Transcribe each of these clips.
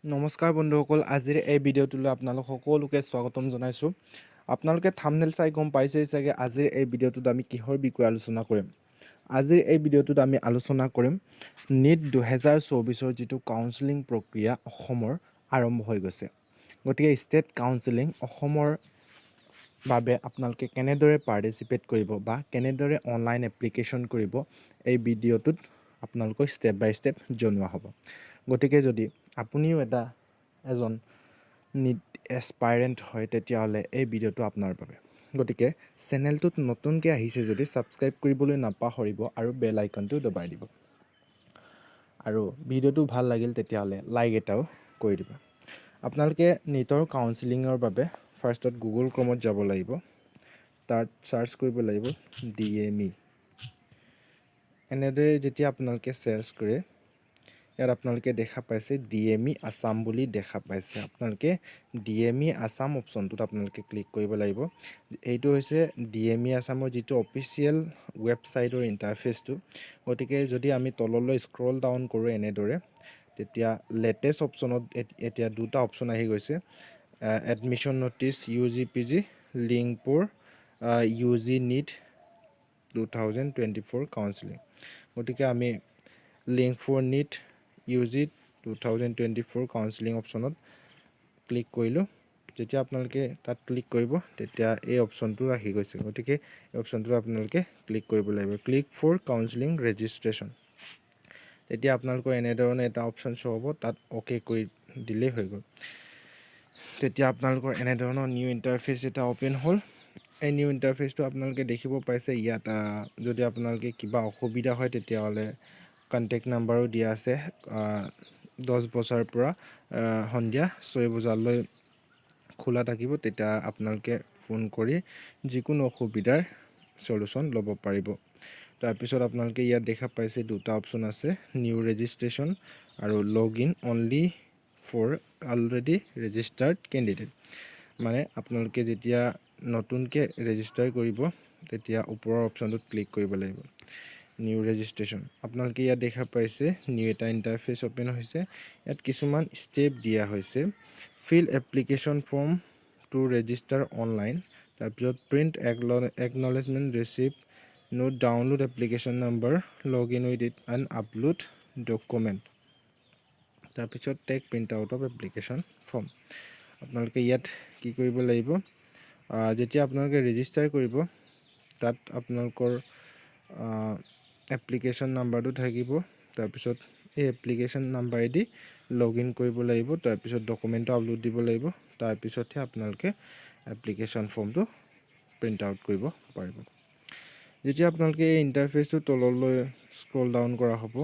নমস্কাৰ বন্ধুসকল, আজিৰ এই ভিডিঅ'টোলৈ আপোনালোক সকলোকে স্বাগতম জনাইছোঁ। আপোনালোকে থাম্বনেইল চাই গম পাইছেই চাগে আজিৰ এই ভিডিঅ'টোত আমি কিহৰ বিষয়ে আলোচনা কৰিম। আজিৰ এই ভিডিঅ'টোত আমি আলোচনা কৰিম NEET 2024ৰ যিটো কাউন্সেলিং প্ৰক্ৰিয়া অসমৰ আৰম্ভ হৈ গৈছে। গতিকে ষ্টেট কাউন্সেলিং অসমৰ বাবে আপোনালোকে কেনেদৰে পাৰ্টিচিপেট কৰিব বা কেনেদৰে অনলাইন এপ্লিকেশ্যন কৰিব, এই ভিডিঅ'টোত আপোনালোকক ষ্টেপ বাই ষ্টেপ জনোৱা হ'ব। গতিকে যদি আপুনিও এজন NEET এছপাইৰেণ্ট হয়, তেতিয়াহ'লে এই ভিডিঅ'টো আপোনাৰ বাবে। গতিকে চেনেলটোত নতুনকৈ আহিছে যদি ছাবস্ক্ৰাইব কৰিবলৈ নাপাহৰিব আৰু বেল আইকনটো দবাই দিব। আৰু ভিডিঅ'টো ভাল লাগিল তেতিয়াহ'লে লাইক এটাও কৰি দিব। আপোনালোকে NEETৰ কাউন্সেলিঙৰ বাবে ফাৰ্ষ্টত গুগল ক্ৰমত যাব লাগিব। তাত চাৰ্চ কৰিব লাগিব DME। এনেদৰে যেতিয়া আপোনালোকে চাৰ্চ কৰে, ইয়াত আপোনালোকে দেখা পাইছে DME আছাম বুলি দেখা পাইছে। আপোনালোকে DME আছাম অপশ্যনটোত আপোনালোকে ক্লিক কৰিব লাগিব। এইটো হৈছে DME আছামৰ যিটো অফিচিয়েল ৱেবছাইটৰ ইণ্টাৰফেচটো। গতিকে যদি আমি তললৈ স্ক্ৰল ডাউন কৰোঁ এনেদৰে, তেতিয়া লেটেষ্ট অপশ্যনত এতিয়া দুটা অপশ্যন আহি গৈছে। Admission notice UGPG লিংকপুৰ UG NEET 2024 counselling. গতিকে আমি লিংকপুৰ NEET UG 2024 কাউন্সেলিং অপশ্যনত ক্লিক কৰিলোঁ। যেতিয়া আপোনালোকে তাত ক্লিক কৰিব, তেতিয়া এই অপশ্যনটো আহি গৈছে। গতিকে এই অপশ্যনটো আপোনালোকে ক্লিক কৰিব লাগিব, ক্লিক ফৰ কাউন্সেলিং ৰেজিষ্ট্ৰেশ্যন। তেতিয়া আপোনালোকৰ এনেধৰণে এটা অপশ্যন শ্ব' হ'ব, তাত অ'কে কৰি দিলেই হৈ গ'ল। তেতিয়া আপোনালোকৰ এনেধৰণৰ নিউ ইণ্টাৰফেচ এটা অ'পেন হ'ল। এই নিউ ইণ্টাৰফেচটো আপোনালোকে দেখিব পাইছে। ইয়াত যদি আপোনালোকে কিবা অসুবিধা হয়, তেতিয়াহ'লে কণ্টেক্ট নাম্বাৰো দিয়া আছে। 10 বজাৰ পৰা সন্ধিয়া 6 বজালৈ খোলা থাকিব। তেতিয়া আপোনালোকে ফোন কৰি যিকোনো অসুবিধাৰ চলিউশ্যন ল'ব পাৰিব। তাৰপিছত আপোনালোকে ইয়াত দেখা পাইছে দুটা অপশ্যন আছে, নিউ ৰেজিষ্ট্ৰেশ্যন আৰু log in only for already registered candidate. মানে আপোনালোকে যেতিয়া নতুনকৈ ৰেজিষ্টাৰ কৰিব, তেতিয়া ওপৰৰ অপশ্যনটোত ক্লিক কৰিব লাগিব, নিউ ৰেজিষ্ট্ৰেশ্যন। আপোনালোকে ইয়াত দেখা পাইছে নিউ এটা ইণ্টাৰফেচ অ'পেন হৈছে। ইয়াত কিছুমান ষ্টেপ দিয়া হৈছে। Fill application form to register online, তাৰপিছত print acknowledgement receipt, note download application number, log in with it and upload document, তাৰপিছত take print out of application form. আপোনালোকে ইয়াত কি কৰিব লাগিব, যেতিয়া আপোনালোকে ৰেজিষ্টাৰ কৰিব, তাত আপোনালোকৰ এপ্লিকেশ্যন নাম্বাৰটো থাকিব। তাৰপিছত এই এপ্লিকেশ্যন নাম্বাৰেদি লগ ইন কৰিব লাগিব। তাৰপিছত ডকুমেণ্টটো আপলোড দিব লাগিব। তাৰপিছতহে আপোনালোকে এপ্লিকেশ্যন ফৰ্মটো প্ৰিণ্ট আউট কৰিব পাৰিব। যেতিয়া আপোনালোকে এই ইণ্টাৰফেচটো তললৈ স্ক্ৰল ডাউন কৰা হ'ব,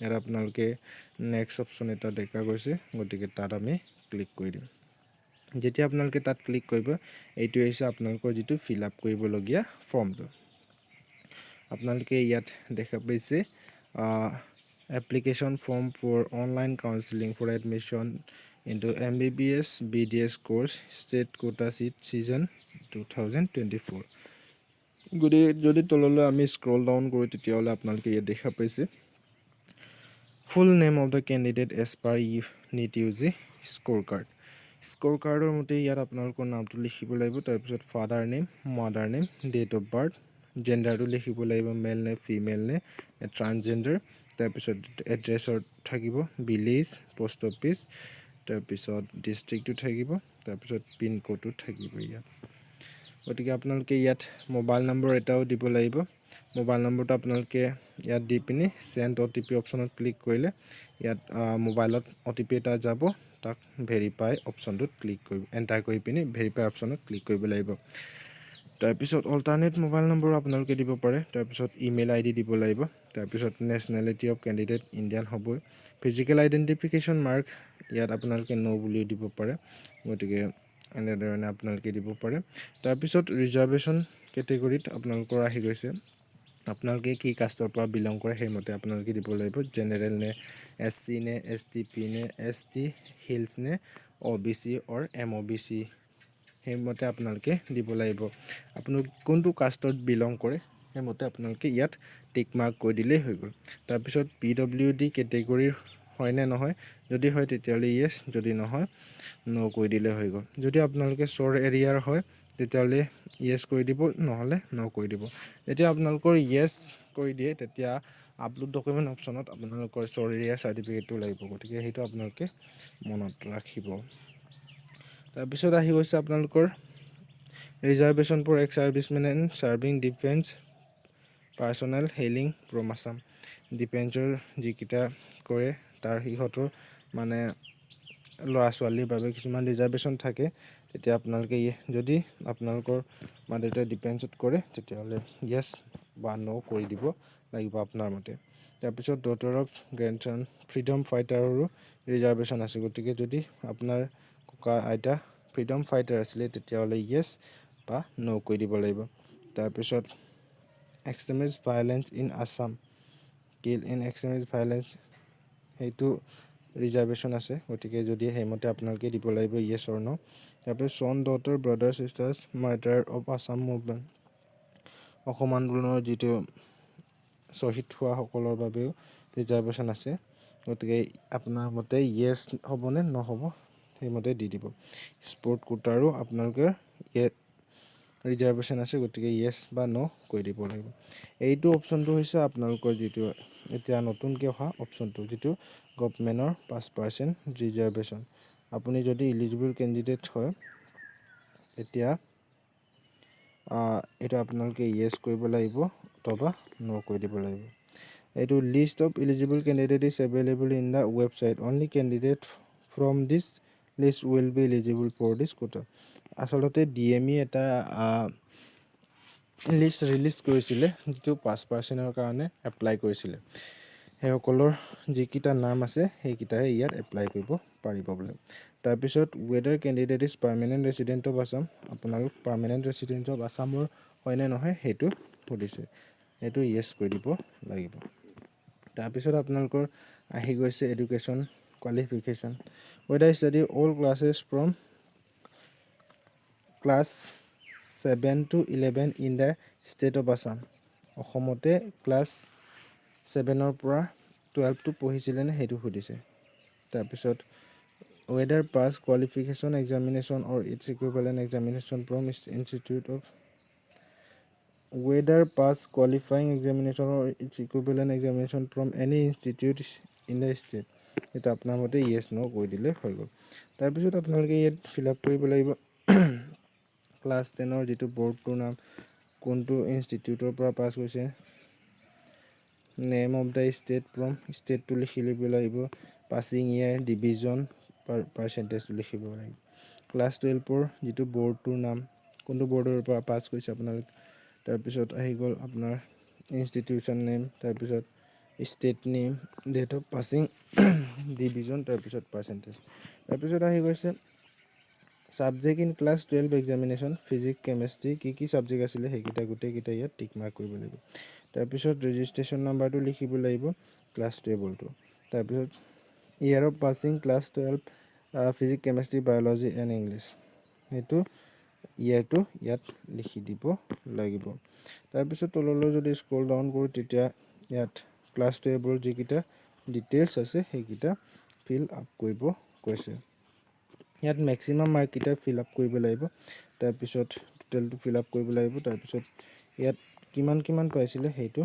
ইয়াত আপোনালোকে নেক্সট অপশ্যন এটা দেখা গৈছে। গতিকে তাত আমি ক্লিক কৰি দিম। যেতিয়া আপোনালোকে তাত ক্লিক কৰিব, এইটো হৈছে আপোনালোকৰ যিটো ফিল আপ কৰিবলগীয়া ফৰ্মটো। আপোনালোকে ইয়াত দেখা পাইছে application form for online counselling for admission into MBBS BDS course state quota seat season 2024। গতিকে যদি তললৈ আমি স্ক্ৰল ডাউন কৰোঁ, তেতিয়াহ'লে আপোনালোকে ইয়াত দেখা পাইছে full name of the candidate as per NEET UG score card. Score কাৰ্ডৰ মতে ইয়াত আপোনালোকৰ নামটো লিখিব লাগিব। তাৰপিছত father name, mother name, date of birth, জেণ্ডাৰটো লিখিব লাগিব, মেল নে ফিমেল নে ট্ৰান্সজেণ্ডাৰ। তাৰপিছত এড্ৰেছত থাকিব ভিলেজ, পোষ্ট অফিচ, তাৰপিছত ডিষ্ট্ৰিক্টটো থাকিব, তাৰপিছত পিনক'ডটো থাকিব ইয়াত। গতিকে আপোনালোকে ইয়াত মোবাইল নম্বৰ এটাও দিব লাগিব। মোবাইল নম্বৰটো আপোনালোকে ইয়াত দি পিনি চেণ্ড OTP অপশ্যনত ক্লিক কৰিলে, ইয়াত মোবাইলত OTP এটা যাব। তাক ভেৰিফাই অপশ্যনটোত ক্লিক কৰিব, এণ্টাৰ কৰি পিনি ভেৰিফাই অপশ্যনত ক্লিক কৰিব লাগিব। তাৰপিছত অল্টাৰনেট মোবাইল নম্বৰ আপোনালোকে দিব পাৰে। তাৰপিছত ইমেইল ID দিব লাগিব। তাৰপিছত নেশ্যনেলিটি অফ কেণ্ডিডেট ইণ্ডিয়ান হ'বই। ফিজিকেল আইডেণ্টিফিকেশ্যন মাৰ্ক ইয়াত আপোনালোকে ন' বুলিও দিব পাৰে। গতিকে এনেধৰণে আপোনালোকে দিব পাৰে। তাৰপিছত ৰিজাৰ্ভেশ্যন কেটেগৰীত আপোনালোকৰ আহি গৈছে, আপোনালোকে কি কাষ্টৰ পৰা বিলং কৰে সেইমতে আপোনালোকে দিব লাগিব। জেনেৰেল নে, SC নে, STP নে, ST হিলছ নে, OBC অৰ MOBC, সেইমতে আপোনালোকে দিব লাগিব। আপোনালোকে কোনটো কাষ্টত বিলং কৰে সেইমতে আপোনালোকে ইয়াত টিক মাৰ্ক কৰি দিলেই হৈ গ'ল। তাৰপিছত PWD কেটেগৰীৰ হয় নে নহয় যদি হয় তেতিয়াহ'লে য়েছ, যদি নহয় ন' কৰি দিলে হৈ গ'ল। যদি আপোনালোকে শ্ব'ৰ এৰিয়াৰ হয় তেতিয়াহ'লে য়েছ কৰি দিব, নহ'লে ন' কৰি দিব। যেতিয়া আপোনালোকৰ য়েছ কৰি দিয়ে তেতিয়া আপলোড ডকুমেণ্ট অপশ্যনত আপোনালোকৰ শ্ব'ৰ এৰিয়া চাৰ্টিফিকেটটো লাগিব, গতিকে সেইটো আপোনালোকে মনত ৰাখিব। তাৰপিছত আহি গৈছে আপোনালোকৰ reservation for ex servicemen and serving defence personnel hailing from Assam. ডিফেন্সৰ যিকেইটা কৰে তাৰ সিহঁতৰ মানে ল'ৰা ছোৱালীৰ বাবে কিছুমান ৰিজাৰ্ভেশ্যন থাকে, তেতিয়া আপোনালোকে যদি আপোনালোকৰ মা দেউতাই ডিফেন্সত কৰে তেতিয়াহ'লে য়েছ বা ন' কৰি দিব লাগিব আপোনাৰ মতে। তাৰপিছত ডটাৰ অফ গ্ৰেণ্ডছন ফ্ৰীডম ফাইটাৰৰো ৰিজাৰ্ভেশ্যন আছে, গতিকে যদি আপোনাৰ ককা আইতা ফ্ৰীডম ফাইটাৰ আছিলে তেতিয়াহ'লে য়েছ বা ন' কৰি দিব লাগিব। তাৰপিছত extremist violence in Assam, kill in extremist violence, সেইটো ৰিজাৰ্ভেশ্যন আছে, গতিকে যদি সেইমতে আপোনালোকে দিব লাগিব য়েছ অৰ ন'। তাৰপিছত son daughter brother sisters martyr of Assam movement, Assam আন্দোলনৰ যিটো শ্বহীদ হোৱাসকলৰ বাবেও ৰিজাৰ্ভেশ্যন আছে, গতিকে আপোনাৰ মতে য়েছ হ'বনে নহ'ব সেইমতে দি দিব। স্পৰ্ট কোটাৰো আপোনালোকে ৰিজাৰ্ভেশ্যন আছে, গতিকে য়েছ বা ন' কৰি দিব লাগিব। এইটো অপশ্যনটো হৈছে আপোনালোকৰ যিটো এতিয়া নতুনকৈ অহা অপশ্যনটো, যিটো গভৰ্ণমেণ্টৰ 5% ৰিজাৰ্ভেশ্যন। আপুনি যদি ইলিজিবল কেণ্ডিডেট হয় তেতিয়া এইটো আপোনালোকে য়েছ কৰিব লাগিব অথবা ন' কৰি দিব লাগিব। এইটো list of eligible candidate is available in the website, only candidate from this list will be eligible for this quota. আচলতে DME এটা লিষ্ট ৰিলিজ কৰিছিলে যিটো 5%ৰ কাৰণে এপ্লাই কৰিছিলে। সেইসকলৰ যিকেইটা নাম আছে সেইকেইটাহে ইয়াত এপ্লাই কৰিব পাৰিব বোলে। তাৰপিছত weather candidate is permanent resident of Assam, আপোনালোক পাৰ্মানেণ্ট ৰেচিডেণ্ট অফ আছামৰ হয়নে নহয় সেইটো সুধিছে, সেইটো য়েছ কৰি দিব লাগিব। তাৰপিছত আপোনালোকৰ আহি গৈছে education qualification, whether study all classes from class 7 to 11 in the state of Assam, অসমতে ক্লাছ 7ৰ পৰা 12টো পঢ়িছিলেনে সেইটো সুধিছে। তাৰপিছত whether pass qualification examination or its equivalent examination from institute of whether pass qualifying examination or its equivalent examination from any institute in the state, সেইটো আপোনাৰ মতে য়েছ ন' কৰি দিলে হৈ গ'ল। তাৰপিছত আপোনালোকে ইয়াত ফিল আপ কৰিব লাগিব ক্লাছ 10ৰ যিটো বৰ্ডটোৰ নাম, কোনটো ইনষ্টিটিউটৰ পৰা পাছ কৰিছে, name of the state from ষ্টেটটো লিখি ল'ব লাগিব, পাছিং ইয়াৰ, ডিভিজন, পাৰ্চেণ্টেজটো লিখিব লাগিব। ক্লাছ 12ৰ যিটো বৰ্ডটোৰ নাম, কোনটো বৰ্ডৰ পৰা পাছ কৰিছে আপোনালোক, তাৰপিছত আহি গ'ল আপোনাৰ ইনষ্টিটিউশ্যন নেম, তাৰপিছত state name, date of passing, division, তাৰপিছত পাৰ্চেণ্টেজ। তাৰপিছত আহি গৈছে subject in class 12 examination, physics chemistry কি কি ছাবজেক্ট আছিলে সেইকেইটা গোটেইকেইটা ইয়াত টিক মাৰ্ক কৰিব লাগিব। তাৰপিছত ৰেজিষ্ট্ৰেশ্যন নাম্বাৰটো লিখিব লাগিব ক্লাছ 12টো। তাৰপিছত year of passing class 12 physics chemistry biology and English, সেইটো ইয়াৰটো ইয়াত লিখি দিব লাগিব। তাৰপিছত তললৈ যদি স্ক্ৰল ডাউন কৰোঁ তেতিয়া ইয়াত ক্লাছ 12ৰ যিকেইটা ডিটেইলছ আছে সেইকেইটা ফিল আপ কৰিব কৈছে। ইয়াত মেক্সিমাম মাৰ্ককেইটা ফিল আপ কৰিব লাগিব, তাৰপিছত টোটেলটো ফিল আপ কৰিব লাগিব, তাৰপিছত ইয়াত কিমান পাইছিলে সেইটো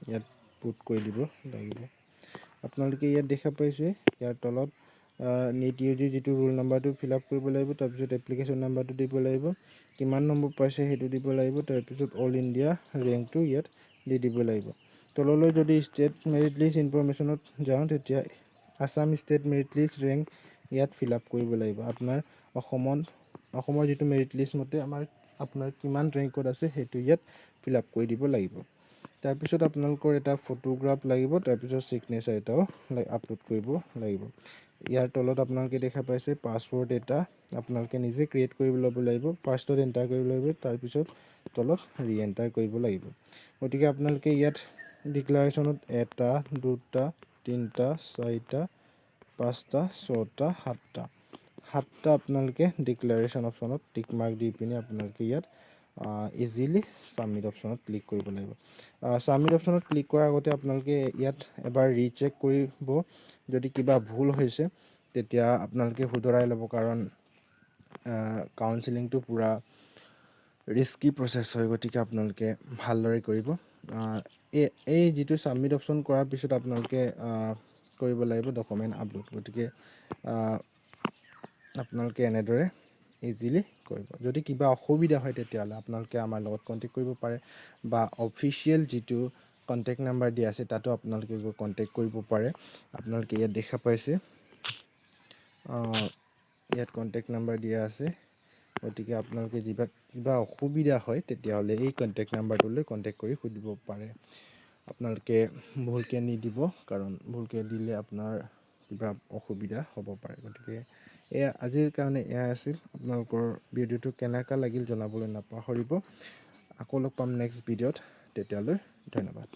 ইয়াত পুট কৰি দিব লাগিব। আপোনালোকে ইয়াত দেখা পাইছে ইয়াৰ তলত NEET UG যিটো ৰোল নাম্বাৰটো ফিল আপ কৰিব লাগিব, তাৰপিছত এপ্লিকেশ্যন নাম্বাৰটো দিব লাগিব, কিমান নম্বৰ পাইছে সেইটো দিব লাগিব, তাৰপিছত অল ইণ্ডিয়া ৰেংকটো ইয়াত দি দিব লাগিব। তললৈ যদি ষ্টেট মেৰিট লিষ্ট ইনফৰমেশ্যনত যাওঁ তেতিয়া Assam state merit list rank ইয়াত ফিল আপ কৰিব লাগিব। আপোনাৰ অসমৰ যিটো মেৰিট লিষ্ট মতে আপোনাৰ কিমান ৰেংকত আছে সেইটো ইয়াত ফিল আপ কৰি দিব লাগিব। তাৰপিছত আপোনালোকৰ এটা ফটোগ্ৰাফ লাগিব, তাৰপিছত ছিগনেচাৰ এটাও আপলোড কৰিব লাগিব। ইয়াৰ তলত আপোনালোকে দেখা পাইছে পাছৱৰ্ড এটা আপোনালোকে নিজে ক্ৰিয়েট কৰি ল'ব লাগিব, ফাৰ্ষ্টত এণ্টাৰ কৰিব লাগিব, তাৰপিছত তলত ৰি এণ্টাৰ কৰিব লাগিব। গতিকে আপোনালোকে ইয়াত ডিক্লাৰেশ্যনত 1 2 3 4 5 6 7টা আপোনালোকে ডিক্লাৰেশ্যন অপশ্যনত টিক মাৰ্ক দি পিনে আপোনালোকে ইয়াত ইজিলি ছাবমিট অপশ্যনত ক্লিক কৰিব লাগিব। ছাবমিট অপশ্যনত ক্লিক কৰাৰ আগতে আপোনালোকে ইয়াত এবাৰ ৰিচেক কৰিব। যদি কিবা ভুল হৈছে তেতিয়া আপোনালোকে শুধৰাই ল'ব, কাৰণ কাউন্সিলিংটো পূৰা ৰিস্কি প্ৰচেছ হয়, গতিকে আপোনালোকে ভালদৰে কৰিব। এই যিটো ছাবমিট অপশ্যন কৰাৰ পিছত আপোনালোকে কৰিব লাগিব ডকুমেণ্ট আপলোড, গতিকে আপোনালোকে এনেদৰে ইজিলি কৰিব। যদি কিবা অসুবিধা হয় তেতিয়াহ'লে আপোনালোকে আমাৰ লগত কণ্টেক্ট কৰিব পাৰে, বা অফিচিয়েল যিটো কণ্টেক্ট নাম্বাৰ দিয়া আছে তাতো আপোনালোকে গৈ কণ্টেক্ট কৰিব পাৰে। আপোনালোকে ইয়াত দেখা পাইছে, ইয়াত কণ্টেক্ট নাম্বাৰ দিয়া আছে, গতিকে আপোনালোকে কিবা অসুবিধা হয় তেতিয়াহ'লে এই কণ্টেক্ট নাম্বাৰটোলৈ কণ্টেক্ট কৰি সুধিব পাৰে। আপোনালোকে ভুলকৈ নিদিব, কাৰণ ভুলকৈ দিলে আপোনাৰ কিবা অসুবিধা হ'ব পাৰে। গতিকে আজিৰ কাৰণে এয়া আছিল। আপোনালোকৰ ভিডিঅ'টো কেনেকুৱা লাগিল জনাবলৈ নাপাহৰিব। আকৌ লগ পাম নেক্সট ভিডিঅ'ত, তেতিয়ালৈ ধন্যবাদ।